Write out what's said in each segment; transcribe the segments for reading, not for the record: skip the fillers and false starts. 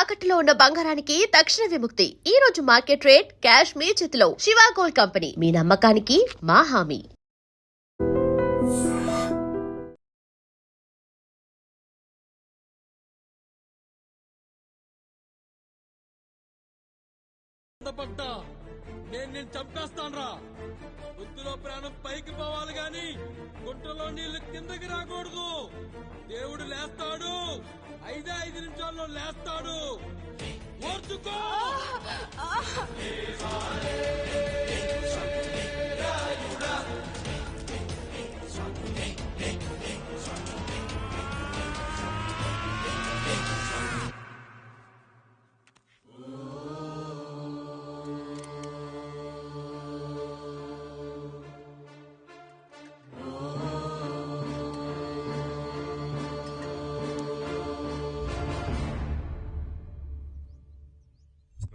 తాకట్టులో ఉన్న బంగారానికి తక్షణ విముక్తి. ఈ రోజు మార్కెట్ రేట్ క్యాష్ మీ చేతిలో. శివ గోల్డ్ కంపెనీ, మీ నమ్మకానికి మా హామీ. నేను చంపేస్తాన్రా. బుద్ధిలో ప్రాణం పైకి పోవాలి గాని గుంటలో నీళ్లు కిందకి రాకూడదు. దేవుడు లేస్తాడు, 5 నిమిషాల్లో లేస్తాడు. ఓర్చుకో.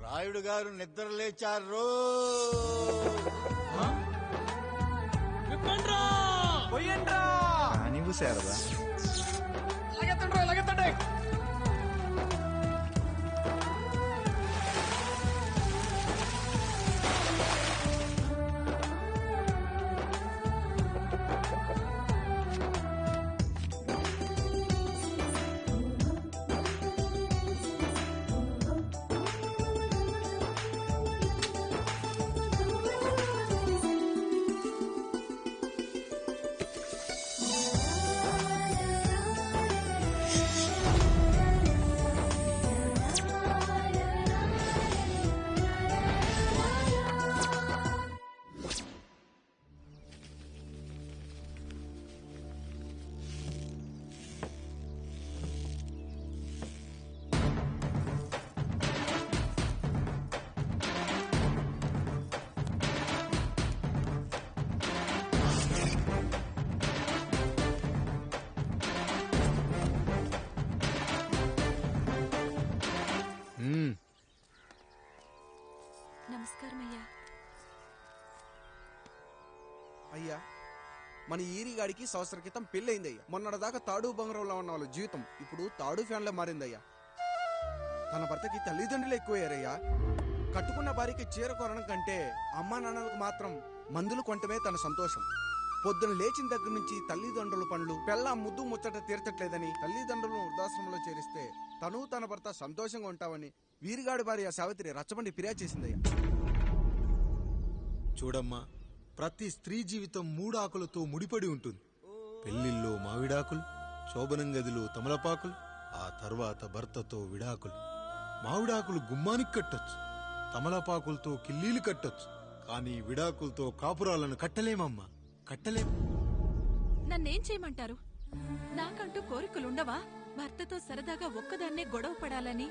రాయుడు గారు నిద్ర లేచారు. నీవు శారదా అయ్యా, మన ఈరిగాడికి సంవత్సరం క్రితం పెళ్ళయిందయ్యా. మొన్నటిదాకా తాడు బంగారంలో ఉన్న వాళ్ళ జీవితం ఇప్పుడు తాడు ఫ్యాన్లో మారిందయ్యా. తన భర్తకి తల్లిదండ్రులు ఎక్కువయ్యారయ్యా. కట్టుకున్న భార్యకి చీర కొనడం కంటే అమ్మా నాన్నలకు మాత్రం మందులు కొంటమే తన సంతోషం. పొద్దున లేచిన దగ్గర నుంచి తల్లిదండ్రుల పనులు, పెళ్ళ ముద్దు ముచ్చట తీర్చట్లేదని తల్లిదండ్రులను వృద్ధాశ్రమంలో చేరిస్తే తను తన భర్త సంతోషంగా ఉంటామని వీరిగాడి భార్య సావిత్రి రచ్చబండి ఫిర్యాదు చేసిందయ్యా. చూడమ్మా, ప్రతి స్త్రీ జీవితం 3 ఆకులతో ముడిపడి ఉంటుంది. పెళ్లిల్లో మావిడాకులు, శోభనం గదిలో తమలపాకులు, ఆ తర్వాత భర్తతో విడాకులు. మావిడాకులు గుమ్మానికి కట్టొచ్చు, తమలపాకులతో కిల్లీలు కట్టొచ్చు, కానీ విడాకులతో కాపురాలను కట్టలేమమ్మా, కట్టలేం. నన్నేం చేయమంటారు? నాకంటూ కోరికలుండవా? భర్తతో సరదాగా ఒక్కదాన్నే గొడవ పడాలని,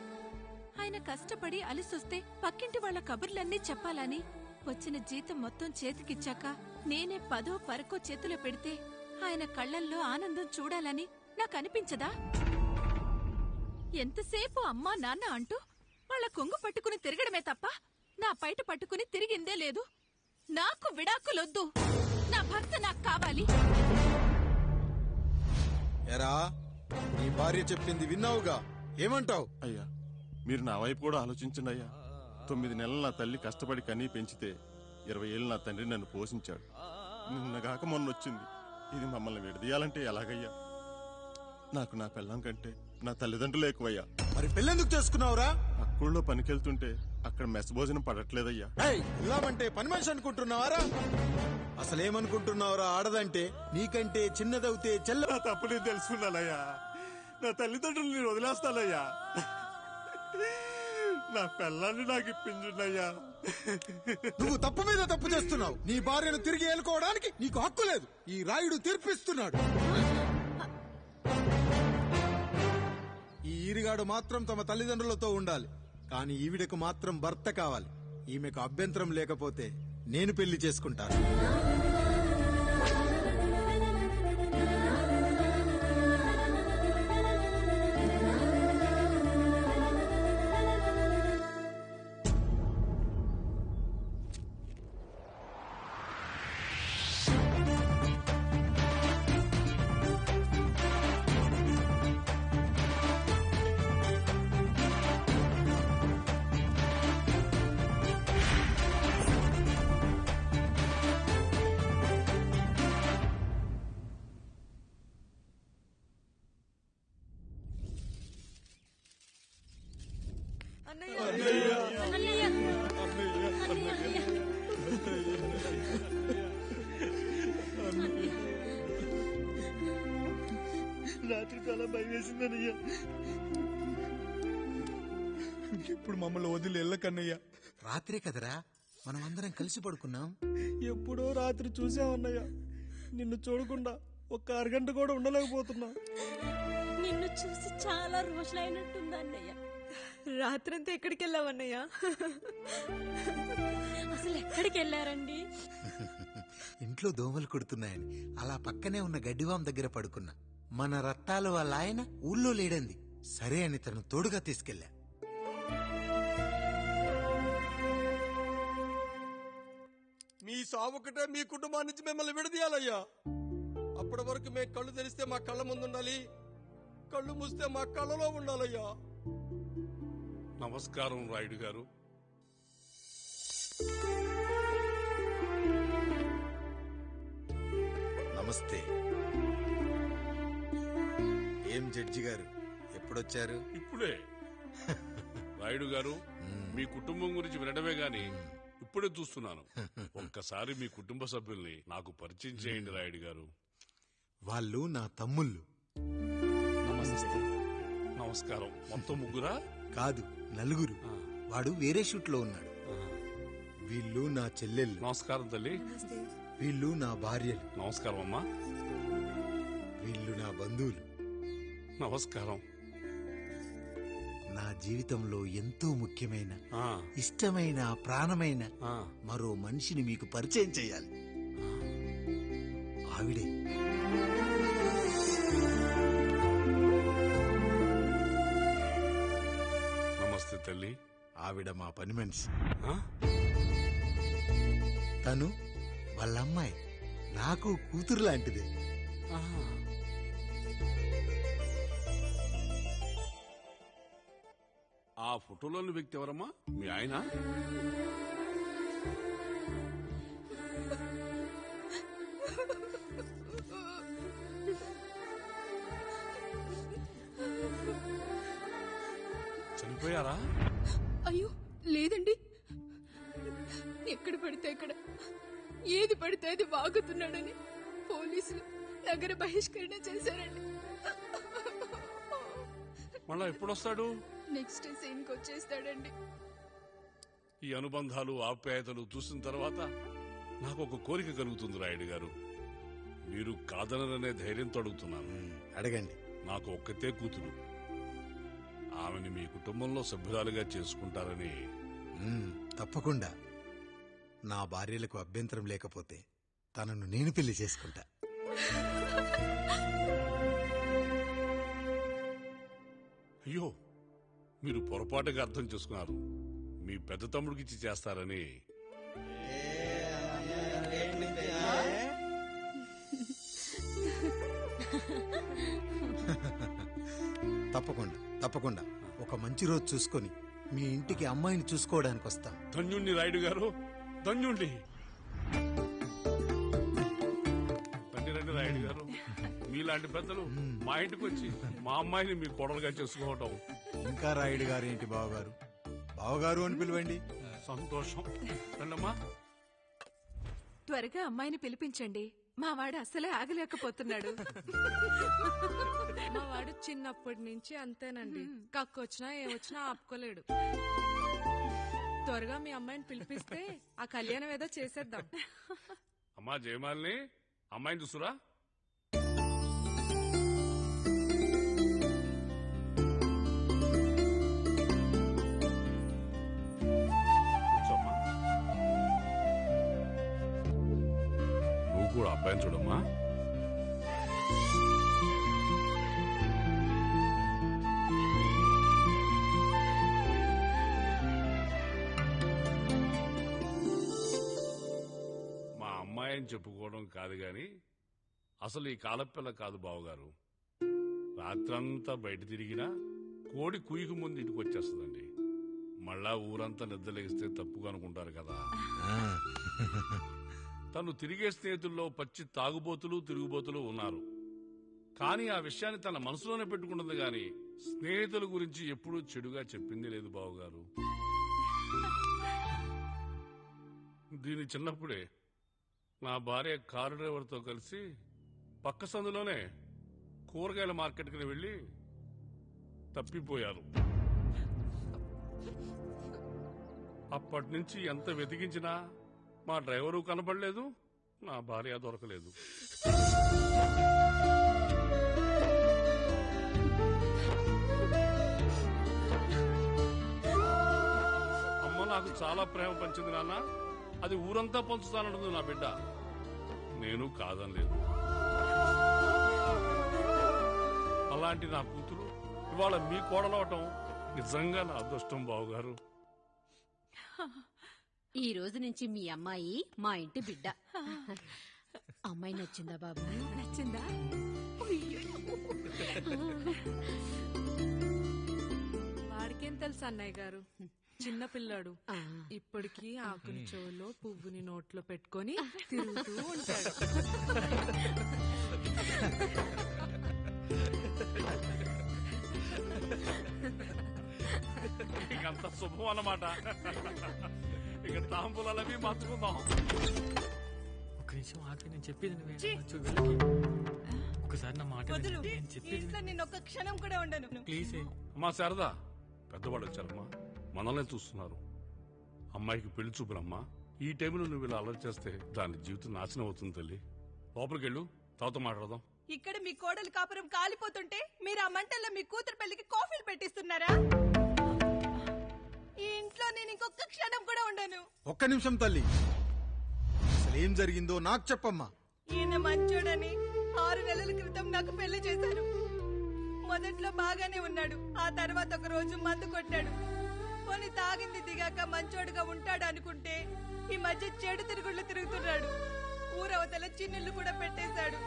ఆయన కష్టపడి అలిసొస్తే పక్కింటి వాళ్ల కబుర్లన్నీ చెప్పాలని, వచ్చిన జీతం మొత్తం చేతికిచ్చాక నేనే 10ో 12కో చేతిలో పెడితే ఆయన కళ్లల్లో ఆనందం చూడాలని నాకనిపించదా? ఎంతసేపు అమ్మా నాన్న అంటూ వాళ్ల కొంగు పట్టుకుని తిరగడమే తప్ప నా పైట పట్టుకుని తిరిగిందే లేదు. నాకు విడాకులొద్దు, నా భర్త నాకు కావాలి. ఎరా, నీ భార్య చెప్పింది విన్నావుగా, ఏమంటావు? అయ్యా, మీరు నా వైపు కూడా ఆలోచించండి అయ్యా. 9 నెలలు నా తల్లి కష్టపడి కనీ పెంచితే 20 ఏళ్ళు నా తండ్రి నన్ను పోషించాడు. నిన్నగాక మొన్నొచ్చింది. ఇది మమ్మల్ని విడదీయాలంటే ఎలాగయ్యా? నాకు నా పిల్లం కంటే నా తల్లిదండ్రులు ఎక్కువయ్యా. మరి పెళ్ళెందుకు చేసుకున్నావురా? అక్కుల్లో పనికెళ్తుంటే అక్కడ మెస్ భోజనం పడట్లేదయ్యా. ఇల్లామంటే పని మనిషి అనుకుంటున్నావారా? అసలేమనుకుంటున్నావురా? ఆడదంటే నీకంటే చిన్నదవుతే చెల్ల. నా తప్పు నేను తెలుసుకున్నానయ్యా. నా తల్లిదండ్రులు నేను వదిలేస్తానయ్యా. నా పిల్లాన్ని నాకు ఇప్పించున్నయ్యా. నువ్వు తప్పు మీద తప్పు చేస్తున్నావు. నీ భార్యను తిరిగి ఏలుకోవడానికి నీకు హక్కు లేదు. ఈ రాయుడు తీర్పిస్తున్నాడు. ఈ ఈరిగాడు మాత్రం తమ తల్లిదండ్రులతో ఉండాలి, కానీ ఈవిడకు మాత్రం భర్త కావాలి. ఈమెకు అభ్యంతరం లేకపోతే నేను పెళ్లి చేసుకుంటాను. రాత్రి చాలా భయం వేసిందనయ్యా. ఇప్పుడు మమ్మల్ని వదిలి వెళ్ళకన్నయ్యా. రాత్రే కదరా మనం అందరం కలిసి పడుకున్నాం. ఎప్పుడో రాత్రి చూసామన్నయ్యా. నిన్ను చూడకుండా ఒక్క అరగంట కూడా ఉండలేకపోతున్నా. నిన్ను చూసి చాలా రోజులైనట్టుంది అన్నయ్య. రాత్రంతా ఎక్కడికి వెళ్ళావన్నయ్యా? అసలు ఎక్కడికి వెళ్ళారండి? ఇంట్లో దోమలు కుడుతున్నాయని అలా పక్కనే ఉన్న గడ్డివాం దగ్గర పడుకున్నా. మన రత్తాలు వాళ్ళ ఆయన ఊళ్ళో లేడంది. సరే అని తను తోడుగా తీసుకెళ్లా. మీ సావుకటే మీ కుటుంబాన్ని నుంచి మిమ్మల్ని విడదీయాలయ్యా. అప్పటి వరకు మేము కళ్ళు తెరిస్తే మా కళ్ళ ముందు ఉండాలి, కళ్ళు మూస్తే మా కళ్ళలో ఉండాలయ్యా. నమస్కారం రాయుడు గారు. నమస్తే. ఏం జడ్జి గారు ఎప్పుడొచ్చారు? ఇప్పుడే. రాయుడు గారు, మీ కుటుంబం గురించి వినడమే గాని ఇప్పుడే చూస్తున్నాను. ఒక్కసారి మీ కుటుంబ సభ్యుల్ని నాకు పరిచయం చేయండి రాయుడు గారు. వాళ్ళు నా తమ్ముళ్ళు. నమస్కారం. మొత్తం ముగ్గురా? కాదు, నలుగురు. వాడు వేరే షూట్ లో ఉన్నాడు. వీళ్ళు నా చెల్లెళ్ళు. నమస్కారం తల్లి. వీళ్ళు నా భార్యలు. నమస్కారం అమ్మా. వీళ్ళు నా బంధువులు. నమస్కారం. నా జీవితంలో ఎంతో ముఖ్యమైన, ఆ, ఇష్టమైన, ప్రాణమైన ఆ. మరో మనిషిని మీకు పరిచయం చేయాలి. ఆవిడే నమస్తే తల్లి. ఆవిడ మా పని మనిషి. ఆ? తను వాళ్ళ అమ్మాయి. నాకు కూతురు లాంటిదే. ఆ. ఆ ఫోటోలోని వ్యక్తి ఎవరమ్మా? మీ ఆయన? చనిపోయారా? అయ్యో లేదండి. ఎక్కడ పడితే అక్కడ, ఏది పడితే అది వాగుతున్నాడని పోలీసులు నగర బహిష్కరణ చేశారండి. మళ్ళా ఎప్పుడొస్తాడు? నెక్స్ట్ సీన్ కి వచ్చేస్తాడండి. ఈ అనుబంధాలు, ఆప్యాయతలు చూసిన తర్వాత నాకు ఒక కోరిక కలుగుతుంది రాయుడు గారు. మీరు కాదనరనే ధైర్యంతో అడుగుతున్నాను. అడగండి. నాకు ఒక్కతే కూతురు. ఆమెని మీ కుటుంబంలో సభ్యురాలుగా చేసుకుంటారని. తప్పకుండా. నా భార్యలకు అభ్యంతరం లేకపోతే తనను నేను పెళ్లి చేసుకుంటా. అయ్యో, మీరు పొరపాటుగా అర్థం చేసుకున్నారు. మీ పెద్ద తమ్ముడికి ఇచ్చి చేస్తారని. తప్పకుండా తప్పకుండా ఒక మంచి రోజు చూసుకొని మీ ఇంటికి అమ్మాయిని చూసుకోవడానికి వస్తాం. ధన్యుణ్ణి రాయుడు గారు, ధన్యుణ్ణి. రండి రండి రాయుడు గారు. మీలాంటి పెద్దలు మా ఇంటికి వచ్చి మా అమ్మాయిని మీ కోడలుగా చేసుకోవటం. ఇంకా రాయుడు గారు ఏంటి బావగారు? బావగారు అని పిలవండి. సంతోషం. రండమ్మా. త్వరగా అమ్మాయిని పిలిపించండి. మా వాడు అసలే ఆగలేకపోతున్నాడు. మా వాడు చిన్నప్పటి నుంచి అంతేనండి. కక్కొచ్చినా ఏమొచ్చినా ఆపుకోలేడు. త్వరగా మీ అమ్మాయిని పిలిపిస్తే ఆ కళ్యాణం ఏదో చేసేద్దాం. అమ్మా జయమాలిని, అమ్మాయిని చూసురా. కూర్చోమ్మా. నువ్వు కూడా అబ్బాయిని చూడమ్మా. మా అమ్మాయిని చెప్పుకోవడం కాదు గాని అసలు ఈ కాలపిల్ల కాదు బావగారు. రాత్రంతా బయట తిరిగినా కోడి కుయ్యకు ముందు ఇంటికి వచ్చేస్తుందండి. మళ్ళా ఊరంతా నిద్రలేగిస్తే తప్పుగా అనుకుంటారు కదా. తను తిరిగే స్నేహితుల్లో పచ్చి తాగుబోతులు, తిరుగుబోతులు ఉన్నారు. కానీ ఆ విషయాన్ని తన మనసులోనే పెట్టుకుంటుంది గాని స్నేహితుల గురించి ఎప్పుడూ చెడుగా చెప్పింది లేదు బావగారు. దీని చిన్నప్పుడే నా భార్య కారు డ్రైవర్తో కలిసి పక్క సందులోనే కూరగాయల మార్కెట్కి వెళ్ళి తప్పిపోయారు. అప్పటి నుంచి ఎంత వెతికించినా మా డ్రైవరు కనబడలేదు, నా భార్య దొరకలేదు. అమ్మ నాకు చాలా ప్రేమ పంచింది నాన్న, అది ఊరంతా పంచుతానంటుంది నా బిడ్డ. నేను కాదనలేదు. అలాంటి నా కూతురు ఇవాళ మీ కోడలవటం నిజంగా నా అదృష్టం బావగారు. ఈ రోజు నుంచి మీ అమ్మాయి మా ఇంటి బిడ్డ. అమ్మాయి నచ్చిందా బాబు? నచ్చిందా? వాడికేం తెలుసు అన్నయ్య గారు, చిన్న పిల్లాడు. ఇప్పటికీ ఆకుని చెవులో పువ్వుని నోట్లో పెట్టుకొని తిరుగుతూ ఉంటాడు. ఇంకంత శుభం అన్నమాట. ఇక తాంబూలవి మార్చుకుందాం. ఒక నిమిషం ఆగి, నేను చెప్పేది ఒకసారి నా మాట నేను ఒక క్షణం కూడా ఉండను. ప్లీజ్. అమ్మా శారదా, పెద్దవాళ్ళు వచ్చారమ్మా, మనల్ని చూస్తున్నారు. అమ్మాయికి పెళ్లి చూపురమ్మా. ఈ టైంలో నువ్వు ఇలా అలర్ట్ చేస్తే దాని జీవితం నాశనం అవుతుంది తల్లి. లోపలికెళ్ళు, తాతో మాట్లాడదాం. ఇక్కడ మీ కోడలు కాపురం కాలిపోతుంటే మీరు ఆ మంటల్లో మీ కూతురు పెళ్లికి కాఫీలు పెట్టిస్తున్నారా? ఈ ఇంట్లో నేను ఇంకొక క్షణం కూడా ఉండను. ఒక్క నిమిషం తల్లి, అసలేం జరిగిందో నాకు చెప్పమ్మా. ఈయన మంచోడని 6 నెలల క్రితం నాకు పెళ్లి చేశారు. మొదట్లో బాగానే ఉన్నాడు, ఆ తర్వాత ఒక రోజు మందు కొట్టాడు. పోనీ తాగింది దిగాక మంచోడుగా ఉంటాడు అనుకుంటే ఈ మధ్య చెడు తిరుగుళ్ళు తిరుగుతున్నాడు. ఊరవతల చిన్నుళ్ళు కూడా పెట్టేశాడు.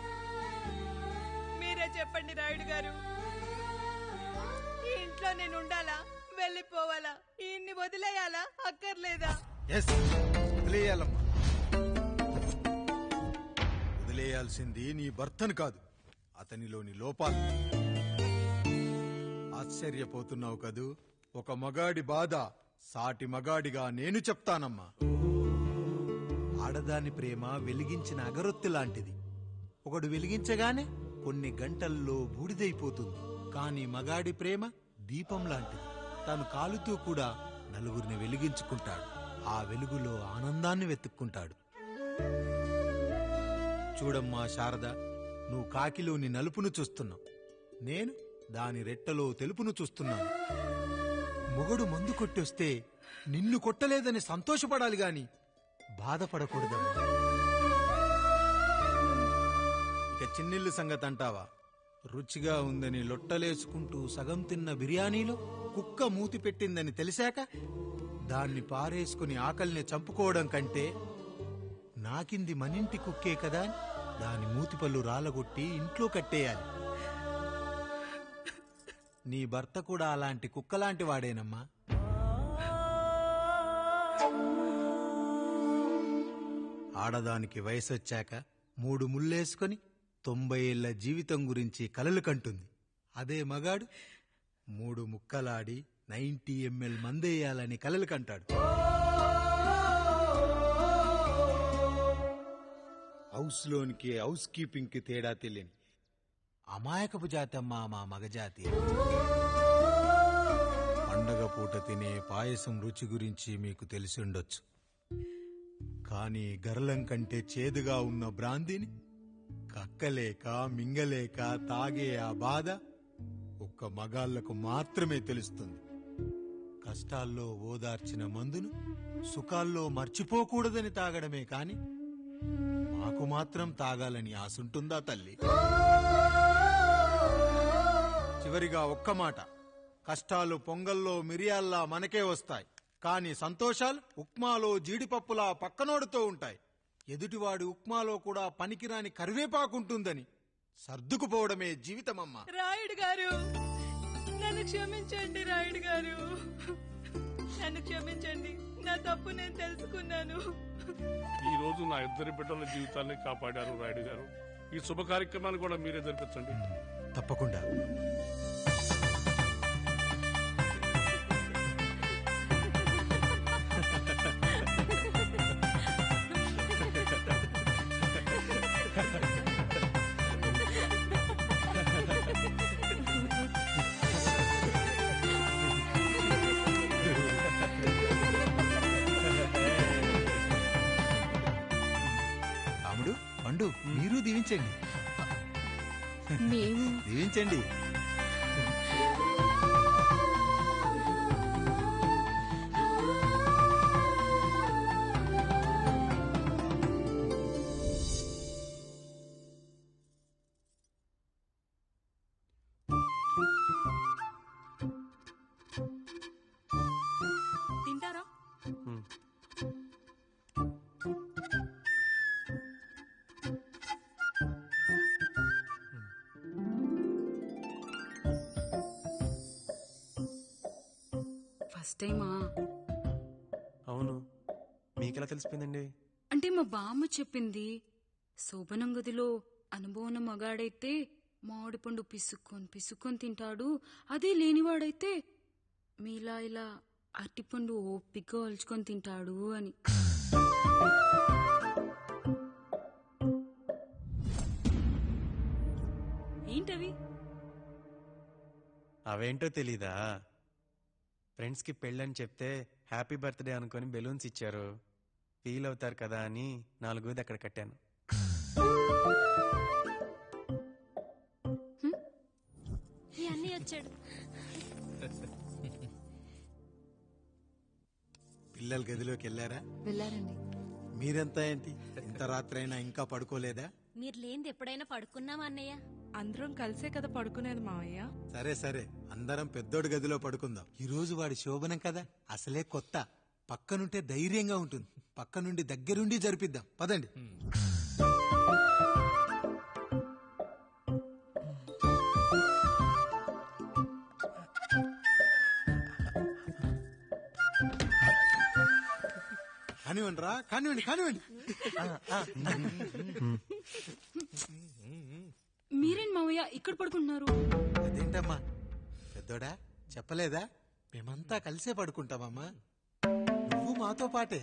మీరే చెప్పండి రాయుడు గారు, ఈ ఇంట్లో నేను ఉండాలా, వెళ్ళిపోవాలా, ఈయన్ని వదిలేయాలా, అక్కర్లేదా? వదిలేయాలమ్మా. వదిలేయాల్సింది నీ భర్తను కాదు, అతనిలోని లోపాలు. ఆశ్చర్యపోతున్నావు కదూ? ఒక మగాడి బాధ సాటి మగాడిగా నేను చెప్తానమ్మా. ఆడదాని ప్రేమ వెలిగించిన అగరొత్తి లాంటిది. ఒకడు వెలిగించగానే కొన్ని గంటల్లో బూడిదైపోతుంది. కాని మగాడి ప్రేమ దీపం లాంటిది. తాను కాలుతూ కూడా నలుగురిని వెలిగించుకుంటాడు. ఆ వెలుగులో ఆనందాన్ని వెతుక్కుంటాడు. చూడమ్మా శారద, నువ్వు కాకిలోని నలుపును చూస్తున్నావు, నేను దాని రెట్టలో తెలుపును చూస్తున్నాను. మొగుడు మందు కొట్టొస్తే నిన్ను కొట్టలేదని సంతోషపడాలి గాని బాధపడకూడదమ్మా. ఇక చిన్నిల్లు సంగతి అంటావా? రుచిగా ఉందని లొట్టలేసుకుంటూ సగం తిన్న బిర్యానీలో కుక్క మూతి పెట్టిందని తెలిసాక దాన్ని పారేసుకుని ఆకలిని చంపుకోవడం కంటే నాకింది మనింటి కుక్కే కదా దాని మూతిపళ్ళు రాలగొట్టి ఇంట్లో కట్టేయాలి. నీ భర్త కూడా అలాంటి కుక్కలాంటి వాడేనమ్మా. ఆడదానికి వయసొచ్చాక 3 ముళ్ళేసుకొని 90 ఏళ్ల జీవితం గురించి కలలు కంటుంది. అదే మగాడు 3 ముక్కలాడి 90 ml మందేయాలని కలలు కంటాడు. హౌస్ లోనికి హౌస్ కీపింగ్ కి తేడా తెలియని అమాయకపు జాతమ్మా మా మగజాతి. పండగ పూట తినే పాయసం రుచి గురించి మీకు తెలిసుండొచ్చు. కాని గరళం కంటే చేదుగా ఉన్న బ్రాందీని కక్కలేక మింగలేక తాగే ఆ బాధ ఒక్క మగాళ్లకు మాత్రమే తెలుస్తుంది. కష్టాల్లో ఓదార్చిన మందును సుఖాల్లో మర్చిపోకూడదని తాగడమే కాని మాకు మాత్రం తాగాలని ఆశుంటుందా తల్లి? చివరిగా ఒక్క మాట, కష్టాలు పొంగల్లో మిరియాల్లా మనకే వస్తాయి, కాని సంతోషాలు ఉప్మాలో జీడిపప్పులా పక్కనోడుతో ఉంటాయి. ఎదుటివాడి ఉప్మాలో కూడా పనికిరాని కరివేపాకుంటుందని సర్దుకుపోవడమే జీవితమమ్మా. రాయుడు గారు, నన్ను క్షమించండి. రాయుడు గారు, నన్ను క్షమించండి. నా తప్పు నేను తెలుసుకున్నాను. ఈ రోజు నా 2 బిడ్డల జీవితాన్ని కాపాడారు రాయుడు గారు. ఈ శుభ కార్యక్రమాన్ని కూడా మీరే జరిపించండి. తప్పకుండా. మీరు దీవించండి. మేము దీవించండి. తింటారా? ఫస్ట్ టైమా? అవును, మీకెలా తెలిసిపోయిందండి? అంటే మా బామ్మ చెప్పింది. శోభనం గదిలో అనుభవం మగాడైతే మామిడిపండు పిసుక్కొని తింటాడు, అదే లేనివాడైతే మీలా ఇలా అరటిపండు ఓపిగ్గా ఒలుచుకొని తింటాడు అని. ఏంటవి? అవేంటో తెలీదా? ఫ్రెండ్స్కి పెళ్ళని చెప్తే హ్యాపీ బర్త్డే అనుకొని బెలూన్స్ ఇచ్చారు, ఫీల్ అవుతారు కదా అని 4 అక్కడ కట్టాను. అన్నీ వచ్చాడు. పిల్లల గదిలోకి వెళ్ళారా? వెళ్ళారండి. మీరెంత ఏంటి ఇంత రాత్రైనా ఇంకా పడుకోలేదా? మీరు లేనిది ఎప్పుడైనా పడుకున్నామా అన్నయ్య? అందరం కలిసే కదా పడుకునేది మావయ్య. సరే సరే, అందరం పెద్దోడి గదిలో పడుకుందాం. ఈ రోజు వాడి శోభనం కదా, అసలే కొత్త. పక్కనుంటే ధైర్యంగా ఉంటుంది. పక్క నుండి దగ్గరుండి జరిపిద్దాం. పదండి. కానివ్వండి రా, కానివ్వండి కానివ్వండి. మీరేం మావయ్య ఇక్కడ పడుకుంటున్నారు? అదేంటమ్మా పెద్దోడా, చెప్పలేదా? మేమంతా కలిసే పడుకుంటామమ్మా. నువ్వు మాతో పాటే.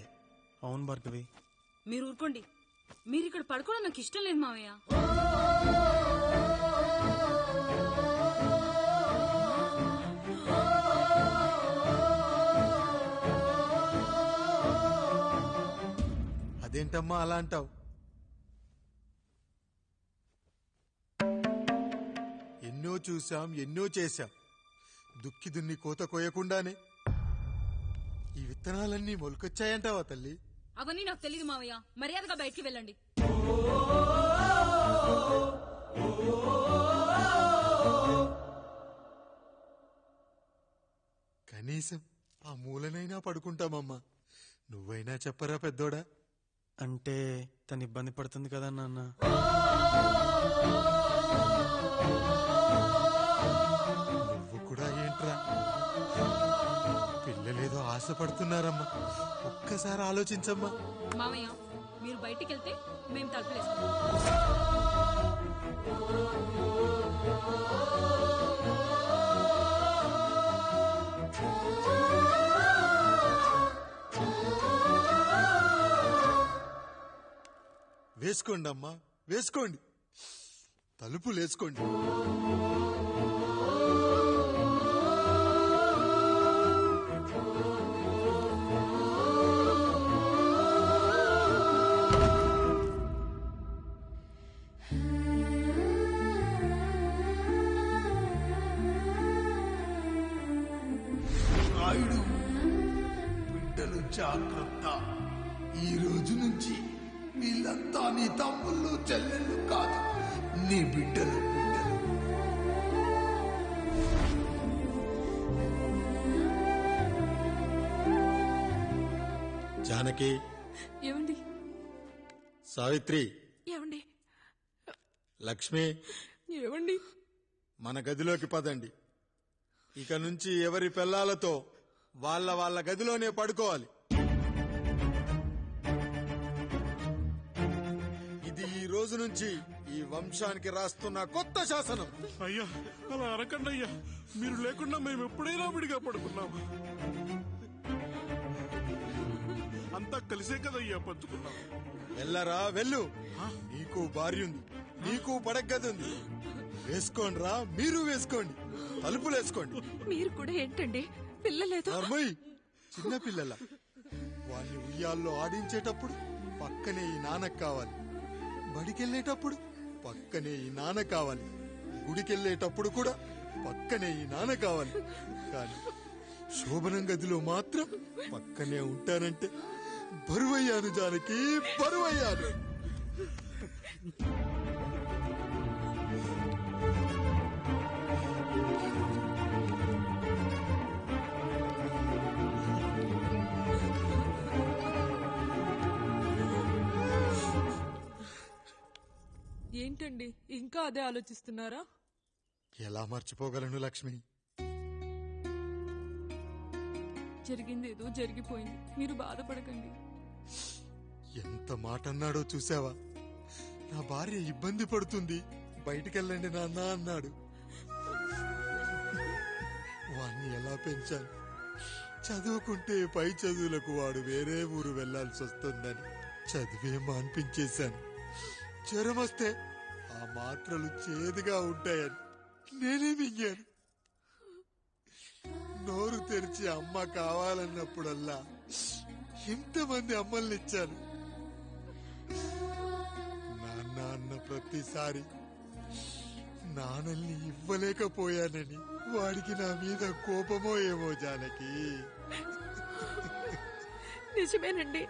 అవును భార్గవి. మీరు ఊరుకోండి. మీరు ఇక్కడ పడుకోవడం నాకు ఇష్టం లేదు మావయ్య. అదేంటమ్మా అలా అంటావు? ఎన్నో చూశాం, ఎన్నో చేశాం. దుక్కి దున్ని కోత కోయకుండానే ఈ విత్తనాలన్నీ మొలకొచ్చాయంటావా తల్లి? అవన్నీ నాకు తెలియదు మావయ్య. మర్యాదగా బయటికి వెళ్ళండి. కనీసం ఆ మూలనైనా పడుకుంటామమ్మా. నువ్వైనా చెప్పరా పెద్దోడా? అంటే తను ఇబ్బంది పడుతుంది కదా నాన్న. నువ్వు కూడా ఏంట్రా, పిల్లలేదో ఆశపడుతున్నారమ్మా. ఒక్కసారి ఆలోచించమ్మా. మావయ్య మీరు బయటికి వెళ్తే మేము తలుపులేస్తాం. వేసుకోండి అమ్మా, వేసుకోండి. తలుపులు వేసుకోండి. నాయుడు, బిడ్డలు జాగ్రత్త. ఈ రోజు నుంచి వీళ్ళంతా నీ తమ్ముళ్ళు చెల్లెళ్ళు కాదు, నీ బిడ్డలు. జానకి, ఏమండి? సావిత్రి, ఏమండి? లక్ష్మి, ఏమండి? మన గదిలోకి పదండి. ఇక నుంచి ఎవరి పిల్లలతో వాళ్ళ గదిలోనే పడుకోవాలి. ఇది ఈ రోజు నుంచి ఈ వంశానికి రాస్తున్న కొత్త శాసనం. అయ్యా అలా అనకండి అయ్యా, మీరు లేకుండా మేము ఎప్పుడైనా విడిగా పడుకున్నాం. అంతా కలిసే కదయ్యా పంచుకున్నాం. వెళ్ళరా వెళ్ళు. నీకు భార్య ఉంది, నీకు పడగది ఉంది. వేసుకోండి రా, మీరు వేసుకోండి. తలుపులు వేసుకోండి. మీరు కూడా ఏంటండి పిల్లలేదు? చిన్న పిల్లల వాడిని ఉయ్యాల్లో ఆడించేటప్పుడు పక్కనే ఈ నాన్నకు కావాలి. బడికెళ్ళేటప్పుడు పక్కనే ఈ నాన్న కావాలి, గుడికెళ్ళేటప్పుడు కూడా పక్కనే ఈ నాన్న కావాలి. కానీ శోభనం గదిలో మాత్రం పక్కనే ఉంటానంటే బరువయ్యాను జానకి, బరువయ్యాను. ఏంటండి ఇంకా అదే ఆలోచిస్తున్నారా? ఎలా మర్చిపోగలను లక్ష్మి? జరిగింది ఏదో జరిగిపోయింది, మీరు బాధపడకండి. ఎంత మాట అన్నాడో చూసావా? నా భార్య ఇబ్బంది పడుతుంది, బయటికెళ్ళండి నాన్న అన్నాడు. వాణ్ణి ఎలా పెంచాను? చదువుకుంటే పై చదువులకు వాడు వేరే ఊరు వెళ్లాల్సి వస్తుందని చదివే మాన్పించేశాను. జ్వరం వస్తే ఆ మాత్రలు చేదుగా ఉంటాయని నేనే మింగాను. నోరు తెరిచి అమ్మ కావాలన్నప్పుడల్లా ఎంతమంది అమ్మల్నిచ్చాను. నాన్న అన్న ప్రతిసారి నాన్నల్ని ఇవ్వలేకపోయానని వాడికి నా మీద కోపమో ఏమో జానకి. నిజమేనండి,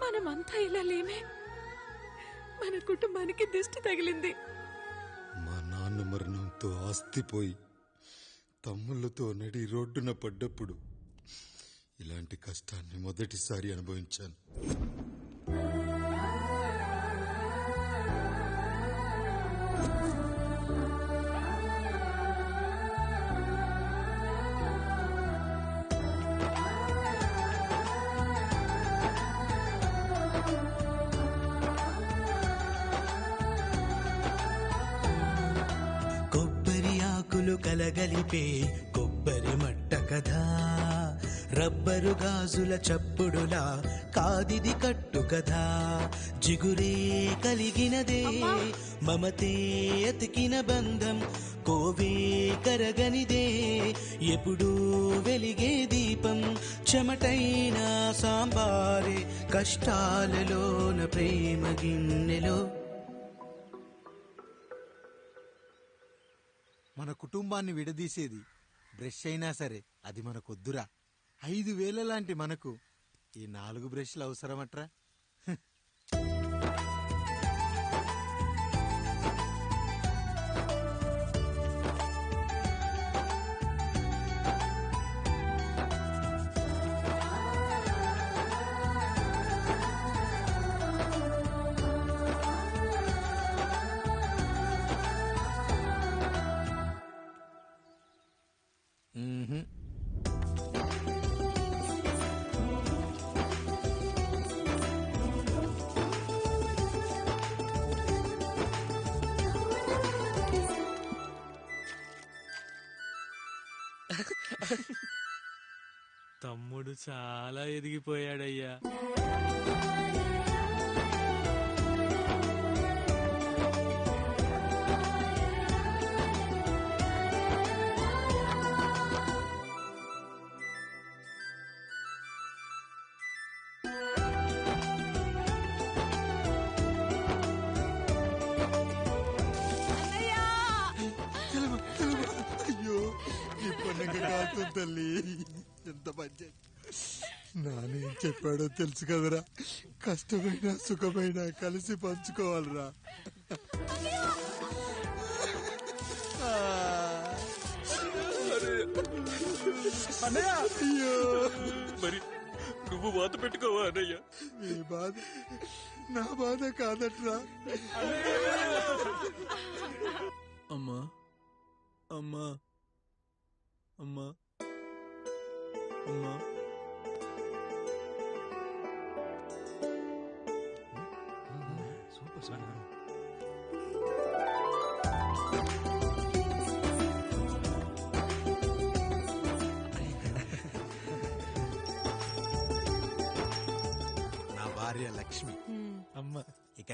మనమంతా ఇలా లేమే. మన కుటుంబానికి దిష్టి తగిలింది. మా నాన్న మరణంతో ఆస్తిపోయి తమ్ముళ్ళతో నడి రోడ్డున పడ్డప్పుడు ఇలాంటి కష్టాన్ని మొదటిసారి అనుభవించాను. కొబ్బరి ఆకులు కలగలిపే కొబ్బరి మట్ట కదా, రబ్బరు గాజుల చప్పుడులా కాదిది కట్టు కదా. జిగురే కలిగినదే మమతే అతికిన బంధం, కోవే కరగనిదే ఎప్పుడూ వెలిగే దీపం. చెమటైన సాంబారే కష్టాలలోన ప్రేమ గిన్నెలో. మన కుటుంబాన్ని విడదీసేది బ్రష్ అయినా సరే అది మనకొద్దురా. 5,000 లాంటి మనకు ఈ 4 బ్రష్లు అవసరమట్రా? తమ్ముడు చాలా ఎదిగిపోయాడయ్యా. అయ్యో ఈ పండుగ కాదు తల్లి, ఎంత మంచి. నానేం చెప్పాడో తెలుసు కదరా, కష్టమైన సుఖమైన కలిసి పంచుకోవాలరా. అయ్యో మరి నువ్వు వాత పెట్టుకోవా అన్నయ్య? మీ బాధ నా బాధ కాదట్రా. అమ్మా అమ్మా అమ్మా అమ్మా నా భార్య లక్ష్మి. అమ్మా